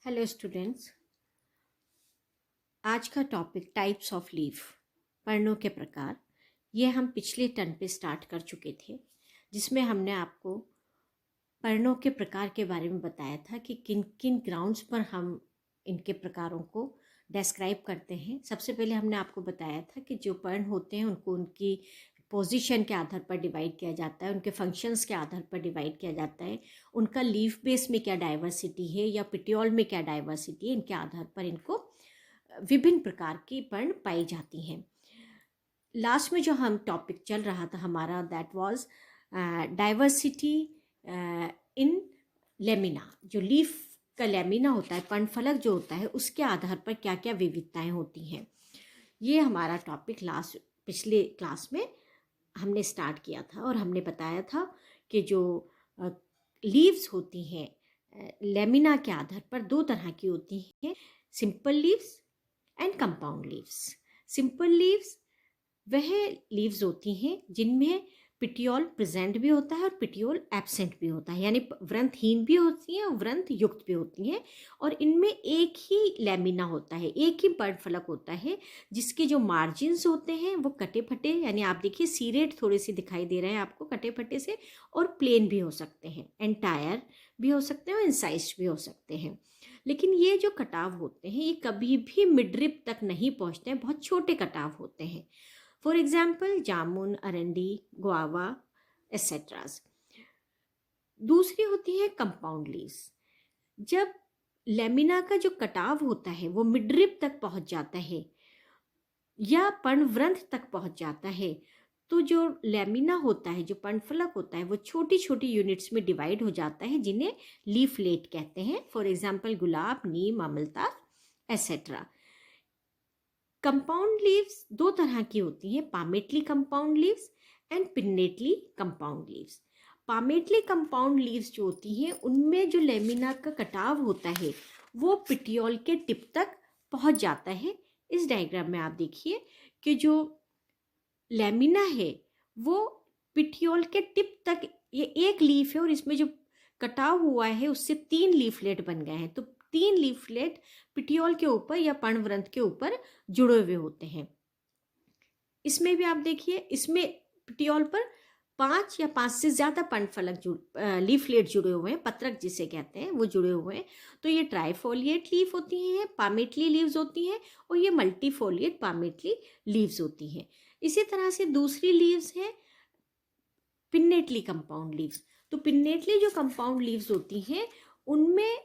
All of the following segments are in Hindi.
Hello students. आज का टॉपिक टाइप्स ऑफ लीफ, पर्णों के प्रकार। ये हम पिछले टर्म पे स्टार्ट कर चुके थे, जिसमें हमने आपको पर्णों के प्रकार के बारे में बताया था कि किन किन ग्राउंड्स पर हम इनके प्रकारों को डिस्क्राइब करते हैं। सबसे पहले हमने आपको बताया था कि जो पर्ण होते हैं उनको उनकी पोजीशन के आधार पर डिवाइड किया जाता है, उनके फंक्शंस के आधार पर डिवाइड किया जाता है, उनका लीफ बेस में क्या डाइवर्सिटी है या पिटियोल में क्या डाइवर्सिटी है, इनके आधार पर इनको विभिन्न प्रकार की पर्ण पाई जाती हैं। लास्ट में जो हम टॉपिक चल रहा था हमारा, that was diversity in lamina. जो लीफ का लेमिना होता है, पर्णफलक जो होता है, उसके आधार पर क्या क्या विविधताएं होती हैं, ये हमारा टॉपिक पिछले क्लास में हमने स्टार्ट किया था। और हमने बताया था कि जो लीव्स होती हैं लेमिना के आधार पर दो तरह की होती हैं, simple leaves and compound leaves. Simple leaves वह लीव्स होती हैं जिनमें पिटियोल प्रेजेंट भी होता है और पिटियोल एब्सेंट भी होता है, यानी व्रंतहीन भी होती हैं और व्रंत युक्त भी होती हैं। और इनमें एक ही लेमिना होता है, एक ही पर्णफलक होता है, जिसके जो मार्जिन्स होते हैं वो कटे फटे, यानी आप देखिए सीरेट थोड़े से दिखाई दे रहे हैं आपको कटे फटे से, और प्लेन भी हो सकते हैं, एंटायर भी हो सकते हैं और इंसाइज्ड भी हो सकते हैं। लेकिन ये जो कटाव होते हैं ये कभी भी मिडरिप तक नहीं पहुंचते हैं, बहुत छोटे कटाव होते हैं। फॉर एग्जाम्पल जामुन, अरंडी, गुआवा एसेट्रास। दूसरी होती है कंपाउंड लीव्स। जब लेमिना का जो कटाव होता है वो मिडरिप तक पहुंच जाता है या पर्णवृंत तक पहुंच जाता है, तो जो लेमिना होता है, जो पर्णफलक होता है, वो छोटी छोटी यूनिट्स में डिवाइड हो जाता है, जिन्हें लीफलेट कहते हैं। फॉर एग्जाम्पल गुलाब, नीम, अमलता एसेट्रा। कंपाउंड लीव्स दो तरह की होती हैं, palmately compound leaves and pinnately compound leaves. Palmately compound leaves जो होती हैं उनमें जो लेमिना का कटाव होता है वो पिटियोल के टिप तक पहुंच जाता है। इस डायग्राम में आप देखिए कि जो लेमिना है वो पिटियोल के टिप तक, ये एक लीफ है और इसमें जो कटाव हुआ है उससे 3 लीफलेट बन गए हैं। तो 3 लीफलेट पिटियोल के ऊपर या पर्णवृंत के ऊपर जुड़े हुए होते हैं। इसमें भी आप देखिए, इसमें पिटियोल पर 5 या 5 से ज़्यादा पर्णफलक लीफलेट जुड़े हुए हैं, पत्रक जिसे कहते हैं वो जुड़े हुए हैं। तो ये ट्राइफोलिएट लीफ होती हैं, पामेटली लीव्स होती हैं, और ये मल्टीफोलिएट पामेटली लीव्स होती हैं। इसी तरह से दूसरी लीव्स हैं पिन्नेटली कंपाउंड लीव्स। तो पिन्नेटली जो कंपाउंड लीव्स होती हैं उनमें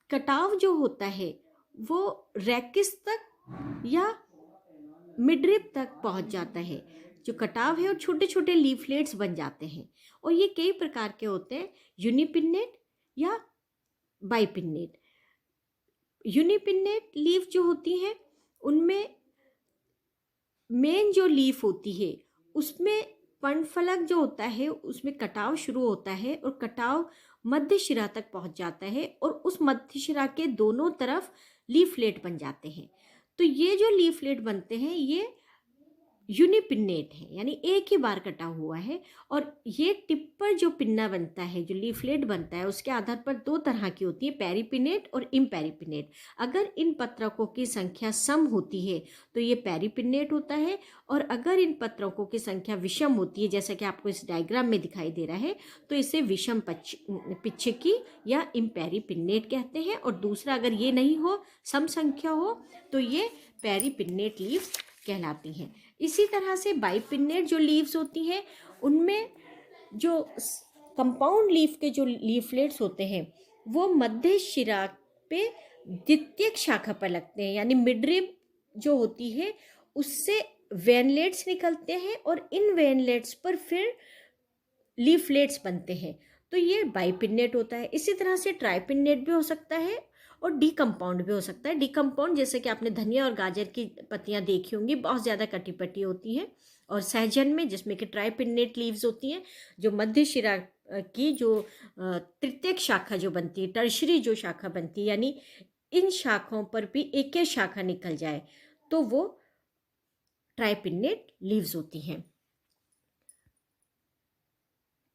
कटाव जो होता है वो रेकिस तक या मिडरिप तक पहुंच जाता है। जो कटाव है और छोटे छोटे लीफलेट्स बन जाते हैं, और ये कई प्रकार के होते हैं, यूनिपिन्नेट या बाइपिन्नेट। यूनिपिन्नेट लीफ जो होती हैं उनमें मेन जो लीफ होती है उसमें पर्णफलक जो होता है उसमें कटाव शुरू होता है और कटाव मध्य शिरा तक पहुंच जाता है, और उस मध्य शिरा के दोनों तरफ लीफलेट बन जाते हैं। तो ये जो लीफलेट बनते हैं ये यूनिपिन्नेट है, यानी एक ही बार कटा हुआ है। और ये टिप पर जो पिन्ना बनता है, जो लीफलेट बनता है, उसके आधार पर दो तरह की होती है, पेरीपिनेट और इम्पेरीपिनेट। अगर इन पत्रकों की संख्या सम होती है तो ये पेरीपिनेट होता है, और अगर इन पत्रकों की संख्या विषम होती है, जैसा कि आपको इस डायग्राम में दिखाई दे रहा है, तो इसे विषम पिच्छकी या इम्पेरीपिनेट कहते हैं। और दूसरा, अगर ये नहीं हो, सम संख्या हो, तो ये पेरीपिनेट लीव्स कहलाती हैं। इसी तरह से बाइपिन्नेट जो लीव्स होती हैं उनमें जो कंपाउंड लीफ के जो लीफलेट्स होते हैं वो मध्य शिरा पे द्वितीयक शाखा पर लगते हैं, यानी मिडरिब जो होती है उससे वेनलेट्स निकलते हैं और इन वेनलेट्स पर फिर लीफलेट्स बनते हैं। तो ये बाइपिन्नेट होता है। इसी तरह से ट्राइपिन्नेट भी हो सकता है और डीकम्पाउंड भी हो सकता है। डीकम्पाउंड जैसे कि आपने धनिया और गाजर की पत्तियां देखी होंगी, बहुत ज़्यादा कटी पटी होती हैं, और सहजन में जिसमें कि ट्राइपिन्नेट लीव्स होती हैं, जो मध्य शिरा की जो तृतीयक शाखा जो बनती है, टर्शरी जो शाखा बनती है, यानी इन शाखाओं पर भी एक एक शाखा निकल जाए, तो वो ट्राइपिन्नेट लीव्स होती हैं।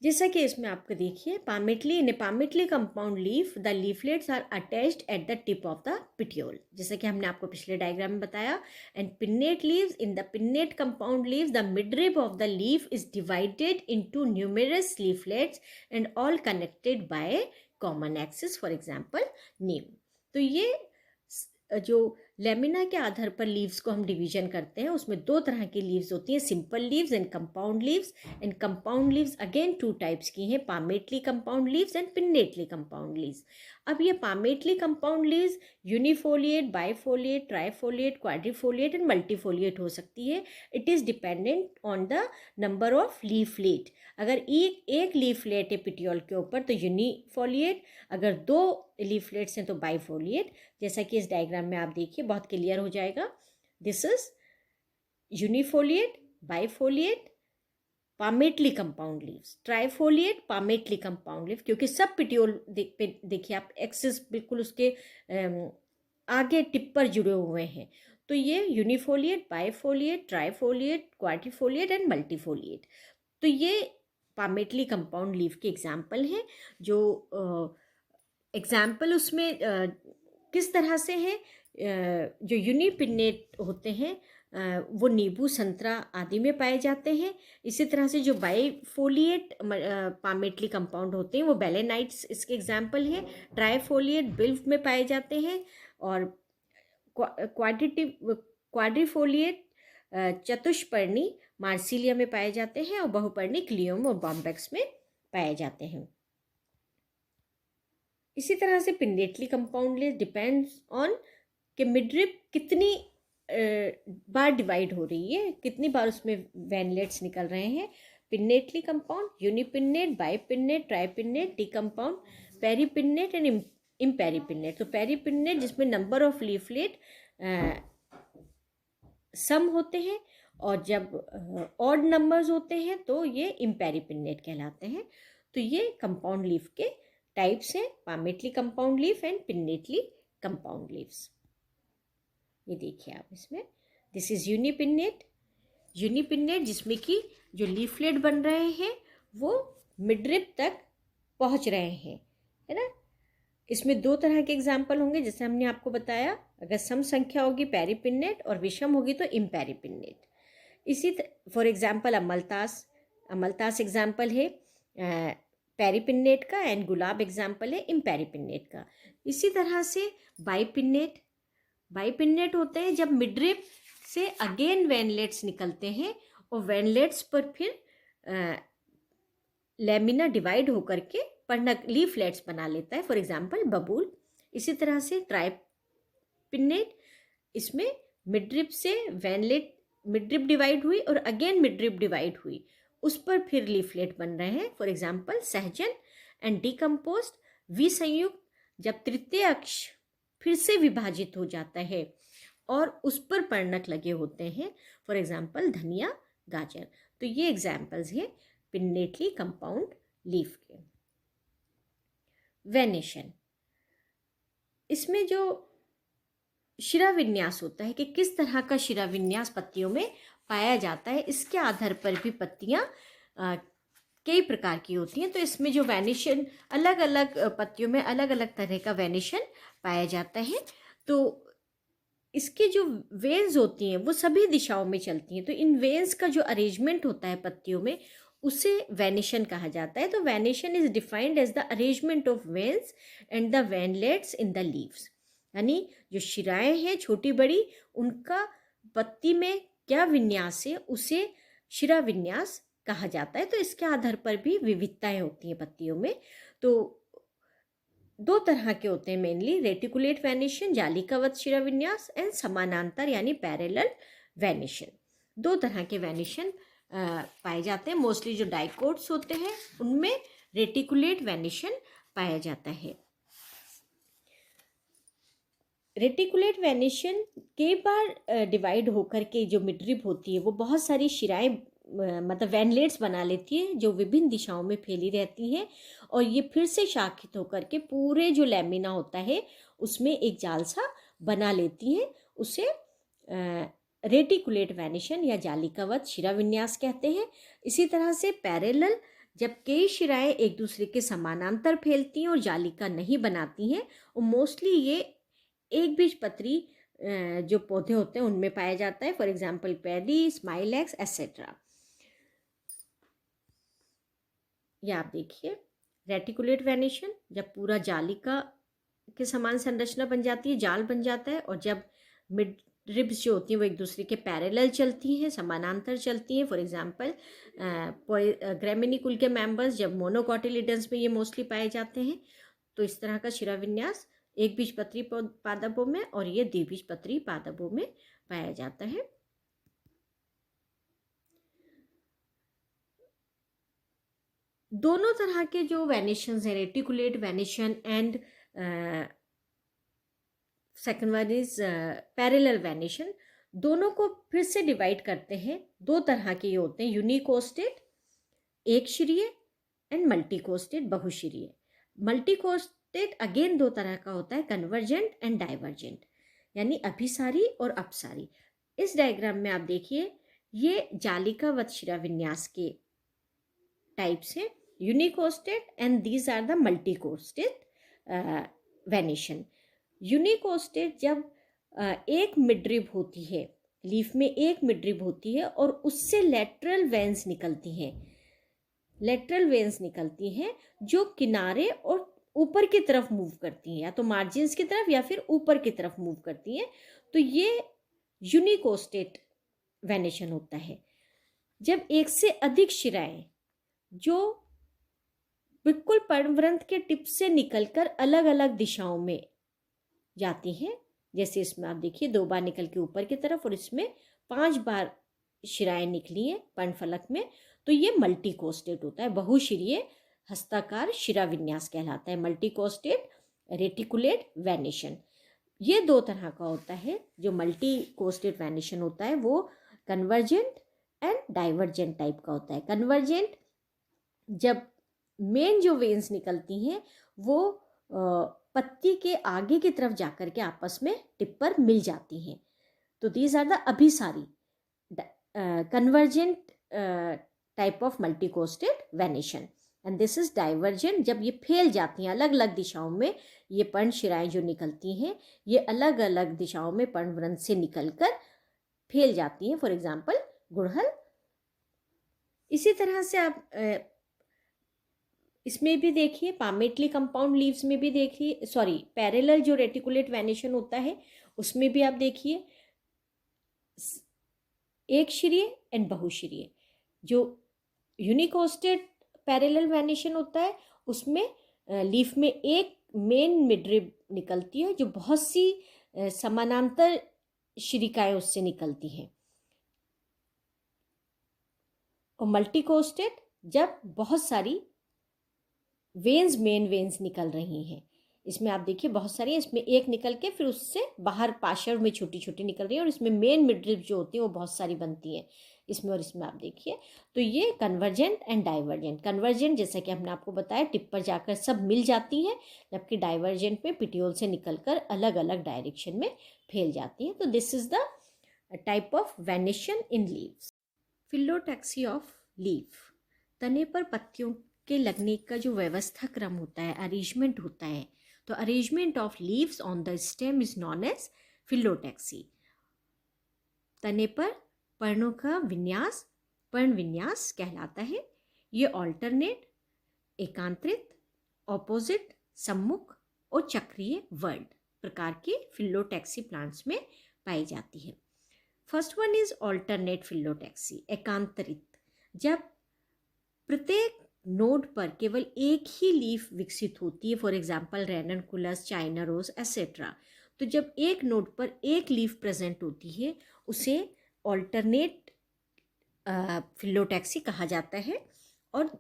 जैसा कि इसमें आपको देखिए, palmately, in a palmately compound leaf the leaflets are attached at the tip of the petiole, जैसा कि हमने आपको पिछले डायग्राम में बताया। And pinnate leaves, in the pinnate compound leaves the midrib of the leaf is divided into numerous leaflets and all connected by common axis, for example neem. तो ये जो लेमिना के आधार पर लीव्स को हम डिवीजन करते हैं, उसमें दो तरह की लीव्स होती हैं, simple leaves and compound leaves. And compound leaves again two types की हैं, palmately compound leaves and pinnately compound leaves. अब ये palmately compound leaves unifoliate, bifoliate, trifoliate, quadrifoliate and multifoliate हो सकती है। It is dependent on the number of leaflet. अगर एक लीफलेट है पिटियोल के ऊपर तो यूनिफोलिएट, अगर दो लीफलेट्स हैं तो बाइफोलिएट। जैसा कि इस डायग्राम में आप देखिए, बहुत क्लियर हो जाएगा। This is unifoliate, bifoliate, palmately compound leaves, trifoliate, palmately compound leaf, क्योंकि सब पिटियोल देखिए आप एक्सिस बिल्कुल उसके आगे टिप पर जुड़े हुए हैं। तो ये यूनिफोलिएट, bifoliate, trifoliate, quadrifoliate and multifoliate. तो ये पामेटली कंपाउंड लीव के एग्जाम्पल हैं। जो एग्जाम्पल उसमें किस तरह से हैं, जो यूनिपिन्नेट होते हैं वो नींबू, संतरा आदि में पाए जाते हैं। इसी तरह से जो बाइफोलिएट पामेटली कंपाउंड होते हैं वो बेलेनाइट्स इसके एग्जाम्पल हैं। ट्राइफोलिएट बिल्व में पाए जाते हैं और क्वाड्रिफोलिएट चतुष्पर्णी मार्सिलिया में पाए जाते हैं और बहुपर्णी क्लियोम और बॉम्बेक्स में पाए जाते हैं। इसी तरह से pinnately compound leave depends on कि मिडरिब कितनी बार डिवाइड हो रही है, कितनी बार उसमें वैनलेट्स निकल रहे हैं। Pinnately compound unipinnate, bipinnate, tripinnate, decompound, paripinnate and imparipinnate. तो पेरीपिन्नेट जिसमें नंबर ऑफ लीफलेट सम होते हैं और जब ऑड नंबर्स होते हैं तो ये इम्पेरीपिन्नेट कहलाते हैं। तो ये कंपाउंड लीफ के टाइप्स हैं, palmately compound leaf and pinnately compound leaves. ये देखिए आप इसमें, दिस इज यूनिपिन्नेट। यूनिपिन्नेट जिसमें कि जो लीफलेट बन रहे हैं वो मिडरिब तक पहुंच रहे हैं, है ना। इसमें दो तरह के एग्जाम्पल होंगे, जैसे हमने आपको बताया। अगर सम संख्या होगी पेरीपिन्नेट और विषम होगी तो इम्पेरीपिन्नेट। इसी फॉर एग्जाम्पल अमलतास एग्जाम्पल है पेरीपिन्नेट का एंड गुलाब एग्जाम्पल है इम्पेरीपिन्नेट का। इसी तरह से बाइपिन्नेट होते हैं जब मिडरिब से अगेन वैनलेट्स निकलते हैं और वैनलेट्स पर फिर लेमिना डिवाइड होकर के पर्णक लीफलेट्स बना लेता है, फॉर एग्जाम्पल बबूल। इसी तरह से ट्राइपिन्नेट, इसमें मिडरिब से मिडरिब डिवाइड हुई और अगेन मिडरिब डिवाइड हुई, उस पर फिर लीफलेट बन रहे हैं, फॉर एग्जाम्पल सहजन। एंड डिकम्पोस्ट विसंयुक्त, जब तृतीय अक्ष फिर से विभाजित हो जाता है और उस पर पर्णक लगे होते हैं, फॉर एग्जाम्पल धनिया, गाजर। तो ये एग्जाम्पल्स हैं पिन्नेटली कंपाउंड लीफ के। वेनेशन, इसमें जो शिरा विन्यास होता है कि किस तरह का शिरा विन्यास पत्तियों में पाया जाता है, इसके आधार पर भी पत्तियां कई प्रकार की होती हैं। तो इसमें जो वेनेशन, अलग अलग पत्तियों में अलग अलग तरह का वेनेशन पाया जाता है। तो इसके जो वेन्स होती हैं वो सभी दिशाओं में चलती हैं। तो इन वेन्स का जो अरेंजमेंट होता है पत्तियों में उसे वेनेशन कहा जाता है। तो venation is defined as the arrangement of veins and the veinlets in the leaves, यानी जो शिराएं हैं छोटी बड़ी, उनका पत्ती में क्या विन्यास है उसे शिरा विन्यास कहा जाता है। तो इसके आधार पर भी विविधताएं होती हैं पत्तियों में। तो दो तरह के होते हैं मेनली, रेटिकुलेट वेनेशन जालिकावत शिरा विन्यास एंड समानांतर यानी पैरेलल वेनेशन। दो तरह के वेनेशन पाए जाते हैं। मोस्टली जो डाइकोट्स होते हैं उनमें रेटिकुलेट वेनेशन पाया जाता है। रेटिकुलेट वेनेशन कई बार डिवाइड होकर के जो मिडरिब होती है वो बहुत सारी शिराएं मतलब वैनलेट्स बना लेती है जो विभिन्न दिशाओं में फैली रहती हैं और ये फिर से शाखित होकर के पूरे जो लैमिना होता है उसमें एक जाल सा बना लेती हैं। उसे रेटिकुलेट वेनेशन या जालिकावत शिरा विन्यास कहते हैं। इसी तरह से पैरेलल जब कई शिराएं एक दूसरे के समानांतर फैलती हैं और जालिका नहीं बनाती हैं, और मोस्टली ये एक बीजपत्री जो पौधे होते हैं उनमें पाया जाता है, for example paddy, Smilax etcetera. ये आप देखिए रेटिकुलेट वेनेशन, जब पूरा जालिका के समान संरचना बन जाती है, जाल बन जाता है, और जब मिड रिब्स जो होती हैं वो एक दूसरे के पैरेलल चलती हैं, समानांतर चलती हैं, फॉर एग्जांपल ग्रेमिनी कुल के मेंबर्स जब मोनोकोटिलिडन्स में ये मोस्टली पाए जाते हैं। तो इस तरह का शिरा विन्यास एक बीजपत्री पादपों में और ये द्विबीजपत्री पादपों में पाया जाता है। दोनों तरह के जो वेनेशंस हैं, reticulate venation and second one is parallel venation, दोनों को फिर से डिवाइड करते हैं। दो तरह के ये होते हैं, यूनिकोस्टेट एक शिरीय एंड मल्टीकोस्टेट बहुशिरीय। मल्टीकोस्टेट अगेन दो तरह का होता है, कन्वर्जेंट एंड डाइवर्जेंट, यानी अभिसारी और अपसारी। इस डायग्राम में आप देखिए ये जालिकावत शिरा विन्यास के टाइप्स हैं, unicostate and these are the multicostate venation. Unicostate जब एक मिडरिब होती है, लीफ में एक मिडरिब होती है और उससे लेटरल वेन्स निकलती हैं, लेटरल वेन्स निकलती हैं जो किनारे और ऊपर की तरफ मूव करती हैं, या तो मार्जिन्स की तरफ या फिर ऊपर की तरफ मूव करती हैं। तो ये यूनिकोस्टेट वेनेशन होता है। जब एक से अधिक शिराएं जो बिल्कुल पर्णवृंत के टिप से निकलकर अलग अलग दिशाओं में जाती हैं, जैसे इसमें आप देखिए 2 बार निकल के ऊपर की तरफ और इसमें 5 बार शिराएं निकली हैं पर्णफलक में, तो ये मल्टीकोस्टेट होता है, बहुशिरीय हस्ताकार शिरा विन्यास कहलाता है, मल्टीकोस्टेट रेटिकुलेट वेनेशन। ये दो तरह का होता है। जो मल्टीकोस्टेट वेनेशन होता है वो कन्वर्जेंट एंड डाइवर्जेंट टाइप का होता है। कन्वर्जेंट जब मेन जो वेन्स निकलती हैं वो पत्ती के आगे की तरफ जाकर के आपस में टिप पर मिल जाती हैं, तो दीज आर द अभिसारी convergent type of multicostate venation. And this is divergent, जब ये फैल जाती हैं अलग अलग दिशाओं में, ये पर्णशिराएं जो निकलती हैं ये अलग अलग दिशाओं में पर्णवृंत से निकलकर फैल जाती हैं, फॉर एग्जाम्पल गुड़हल। इसी तरह से आप इसमें भी देखिए पामेटली कंपाउंड लीव्स में भी देखिए, सॉरी पैरेलल जो रेटिकुलेट वेनेशन होता है उसमें भी आप देखिए एक शिरीय एंड बहुशिरीय। जो यूनिकोस्टेट पैरेलल वेनेशन होता है उसमें लीफ में एक मेन मिडरिब निकलती है जो बहुत सी समानांतर शिरिकाएं उससे निकलती हैं, और मल्टीकोस्टेट जब बहुत सारी वेन्स मेन वेन्स निकल रही हैं, इसमें आप देखिए बहुत सारी, इसमें एक निकल के फिर उससे बाहर पार्श्व में छोटी छोटी निकल रही है, और इसमें मेन मिडरिब जो होती है वो बहुत सारी बनती हैं इसमें और इसमें आप देखिए। तो ये कन्वर्जेंट एंड डाइवर्जेंट। कन्वर्जेंट जैसा कि हमने आपको बताया टिप पर जाकर सब मिल जाती हैं, जबकि डाइवर्जेंट में पिटियोल से निकलकर अलग अलग डायरेक्शन में फैल जाती हैं। तो this is the type of venation in leaves. Phyllotaxy of leaf, तने पर पत्तियों के लगने का जो व्यवस्था क्रम होता है, अरेंजमेंट होता है, तो arrangement of leaves on the stem is known as phyllotaxy. तने पर पर्णों का विन्यास पर्ण विन्यास कहलाता है। ये ऑल्टरनेट, एकांतरित, ऑपोजिट, सम्मुख और चक्रीय वर्ड प्रकार के फिलोटैक्सी प्लांट्स में पाई जाती है। First one is alternate phyllotaxy, एकांतरित। जब प्रत्येक नोड पर केवल एक ही लीफ विकसित होती है, for example ranunculus, China rose et cetera, तो जब एक नोड पर एक लीफ प्रेजेंट होती है उसे ऑल्टरनेट फिलोटैक्सी कहा जाता है, और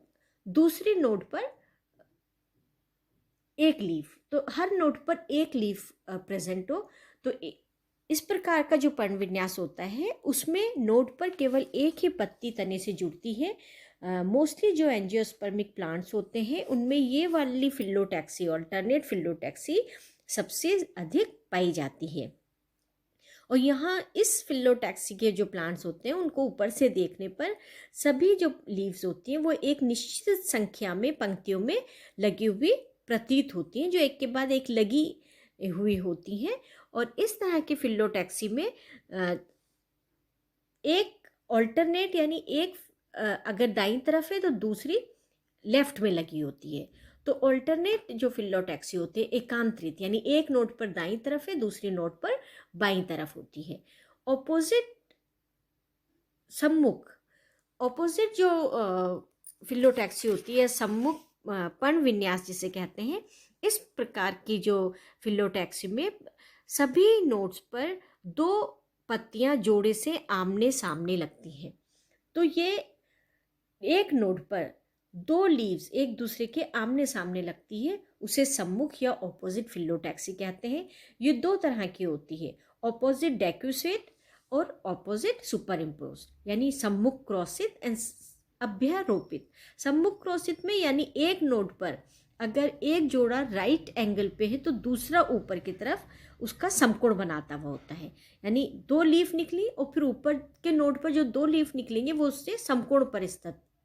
दूसरी नोड पर एक लीफ, तो हर नोड पर एक लीफ प्रेजेंट हो, तो इस प्रकार का जो पर्ण विन्यास होता है उसमें नोड पर केवल एक ही पत्ती तने से जुड़ती है। मोस्टली जो एंजियोस्पर्मिक प्लांट्स होते हैं उनमें ये वाली फिलोटैक्सी, ऑल्टरनेट फिलोटैक्सी सबसे अधिक पाई जाती है। और यहाँ इस फिलोटैक्सी के जो प्लांट्स होते हैं उनको ऊपर से देखने पर सभी जो लीव्स होती हैं वो एक निश्चित संख्या में पंक्तियों में लगी हुई प्रतीत होती हैं, जो एक के बाद एक लगी हुई होती हैं। और इस तरह के फिलोटैक्सी में एक ऑल्टरनेट यानी एक अगर दाईं तरफ है तो दूसरी लेफ्ट में लगी होती है। तो ऑल्टरनेट जो फिलोटैक्सी होती है एकांतरित यानी एक नोट पर दाईं तरफ है, दूसरी नोट पर बाईं तरफ होती है। ऑपोजिट सम्मुख, ऑपोजिट जो फिलोटैक्सी होती है सम्मुख पण विन्यास जिसे कहते हैं, इस प्रकार की जो फिलोटैक्सी में सभी नोट्स पर दो पत्तियां जोड़े से आमने सामने लगती हैं। तो ये एक नोट पर दो लीव्स एक दूसरे के आमने सामने लगती है, उसे सम्मुख या ऑपोजिट फिलोटैक्सी कहते हैं। ये दो तरह की होती है, ऑपोजिट डेक्यूसेट और ऑपोजिट सुपर इम्पोज, यानी सम्मुख क्रॉसित एंड अभ्यारोपित। सम्मुख क्रॉसित में यानी एक नोट पर अगर एक जोड़ा राइट एंगल पे है तो दूसरा ऊपर की तरफ उसका समकोण बनाता हुआ होता है, यानी दो लीफ निकली और फिर ऊपर के नोट पर जो दो लीफ निकलेंगे वो उससे समकोण पर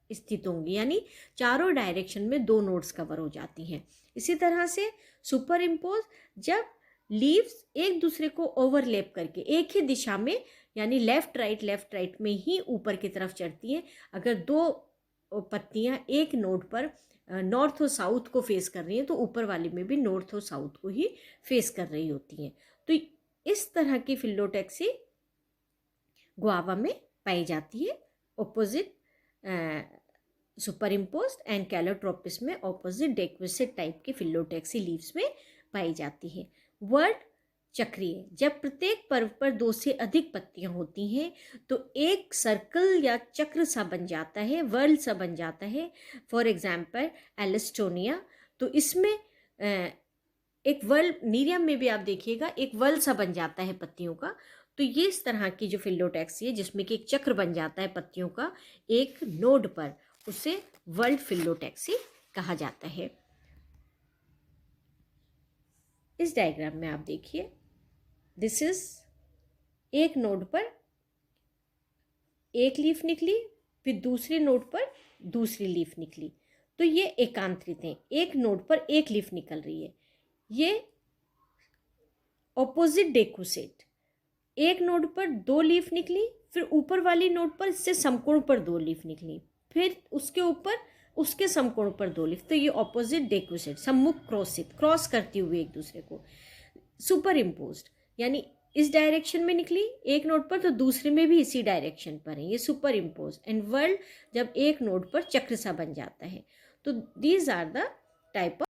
स्थित होंगी, यानी चारों डायरेक्शन में दो नोट्स कवर हो जाती हैं। इसी तरह से सुपर इम्पोज, जब लीव्स एक दूसरे को ओवरलैप करके एक ही दिशा में यानी लेफ्ट राइट में ही ऊपर की तरफ चढ़ती हैं। अगर दो पत्तियां एक नोट पर नॉर्थ और साउथ को फेस कर रही हैं तो ऊपर वाली में भी नॉर्थ और साउथ को ही फेस कर रही होती हैं। तो इस तरह की फिलोटैक्सी गुआवा में पाई जाती है। Opposite super imposed and Calotropis में ऑपोजिट डेक्वेसेट टाइप की फिलोटैक्सी लीव्स में पाई जाती है। वर्ड चक्रीय, जब प्रत्येक पर्व पर दो से अधिक पत्तियां होती हैं तो एक सर्कल या चक्र सा बन जाता है, वर्ल्ड सा बन जाता है। फॉर एग्जाम्पल एलिस्टोनिया, तो इसमें एक वर्ल्ड, नीरियम में भी आप देखिएगा एक वर्ल्ड सा बन जाता है पत्तियों का। तो ये इस तरह की जो फिलोटैक्सी है जिसमें कि एक चक्र बन जाता है पत्तियों का एक नोड पर, उसे वर्ल्ड फिलोटैक्सी कहा जाता है। इस डायग्राम में आप देखिए, दिस इज एक नोड पर एक लीफ निकली, फिर दूसरे नोड पर दूसरी लीफ निकली, तो ये एकांतरित हैं। एक नोड पर एक लीफ निकल रही है, ये ऑपोजिट डेक्यूसेट। एक नोड पर दो लीफ निकली, फिर ऊपर वाली नोड पर इससे समकोण पर दो लीफ निकली, फिर उसके ऊपर उसके समकोण पर दो लीफ, तो ये ऑपोजिट डेक्यूसेट, सम्मुख क्रॉसित, क्रॉस करती हुई एक दूसरे को। सुपर इम्पोज्ड यानी इस डायरेक्शन में निकली एक नोड पर तो दूसरे में भी इसी डायरेक्शन पर है, ये सुपर इम्पोज। एंड वर्ल्ड, जब एक नोड पर चक्र सा बन जाता है। तो these are the type of